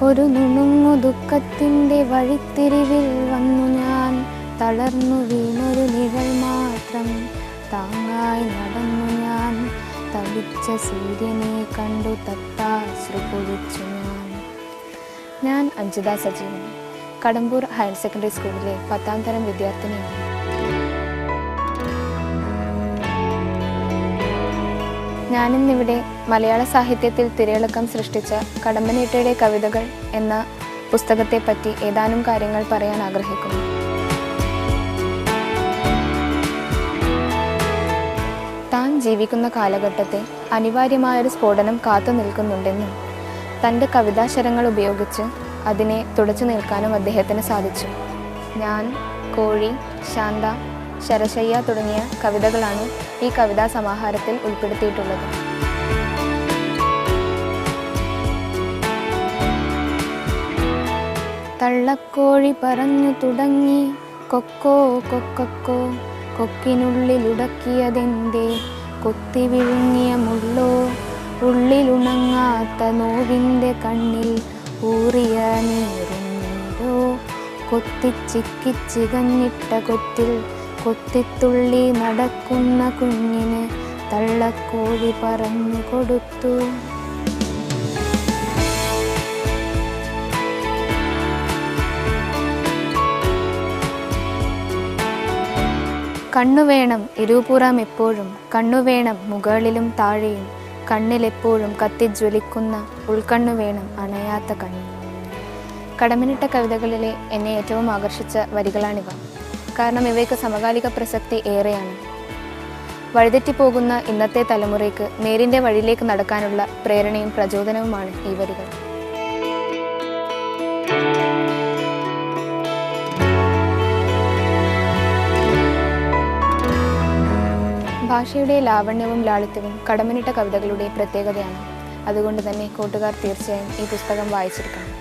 ഒരു നുണുങ്ങു ദുഃഖത്തിൻ്റെ വഴിത്തിരിവിൽ വന്നു ഞാൻ. തളർന്നു വീണൊരു നിഴൽ മാത്രം താങ്ങായി നടന്നു ഞാൻ. തളിച്ച സൂര്യനെ കണ്ടു തത്താശ്രു പൊഴിച്ചു ഞാൻ അഞ്ജിത സജീവൻ, കടമ്പൂർ ഹയർ സെക്കൻഡറി സ്കൂളിലെ 10ാം തരം വിദ്യാർത്ഥിനിയാണ്. ഞാനിന്നിവിടെ മലയാള സാഹിത്യത്തിൽ തിരയിളക്കം സൃഷ്ടിച്ച കടമ്പനിട്ടയുടെ കവിതകൾ എന്ന പുസ്തകത്തെപ്പറ്റി ഏതാനും കാര്യങ്ങൾ പറയാൻ ആഗ്രഹിക്കുന്നു. താൻ ജീവിക്കുന്ന കാലഘട്ടത്തെ അനിവാര്യമായൊരു സ്ഫോടനം കാത്തു നിൽക്കുന്നുണ്ടെന്നും തൻ്റെ കവിതാശരങ്ങൾ ഉപയോഗിച്ച് അതിനെ തുടച്ചു നിൽക്കാനും അദ്ദേഹത്തിന് സാധിച്ചു. ഞാൻ, കോഴി, ശാന്ത, ശരശയ്യ തുടങ്ങിയ കവിതകളാണ് ഈ കവിതാ സമാഹാരത്തിൽ ഉൾപ്പെടുത്തിയിട്ടുള്ളത്. തള്ളക്കോഴി പറഞ്ഞു തുടങ്ങി കൊക്കോ കൊക്കോ, കൊക്കിനുള്ളിലുടക്കിയതെന്തേ കൊത്തി വിഴുങ്ങിയ മുള്ളോ, ഉള്ളിലുണങ്ങാത്ത നോവിൻ്റെ കണ്ണിൽ ഊറിയ നീറുന്നീരോ, കൊത്തിച്ചിക്കിച്ചികഞ്ഞിട്ട കൊത്തിൽ കൊത്തിത്തുള്ളി നടക്കുന്ന കുഞ്ഞിന് തള്ളക്കോഴി പറഞ്ഞു കൊടുത്തു. കണ്ണുവേണം ഇരുപുറം എപ്പോഴും, കണ്ണുവേണം മുകളിലും താഴെയും, കണ്ണിലെപ്പോഴും കത്തിജ്വലിക്കുന്ന ഉൾക്കണ്ണു വേണം അണയാത്ത കണ്ണ്. കടമ്പനിട്ട കവിതകളിലെ എന്നെ ഏറ്റവും ആകർഷിച്ച വരികളാണിവ. കാരണം ഇവയ്ക്ക് സമകാലിക പ്രസക്തി ഏറെയാണ്. വഴിതെറ്റിപ്പോകുന്ന ഇന്നത്തെ തലമുറയ്ക്ക് നേരിൻ്റെ വഴിയിലേക്ക് നടക്കാനുള്ള പ്രേരണയും പ്രചോദനവുമാണ് ഈ വരികൾ. ഭാഷയുടെ ലാവണ്യവും ലാളിത്യവും കടമ്പനിട്ട കവിതകളുടെ പ്രത്യേകതയാണ്. അതുകൊണ്ട് തന്നെ കൂട്ടുകാർ തീർച്ചയായും ഈ പുസ്തകം വായിച്ചിരിക്കണം.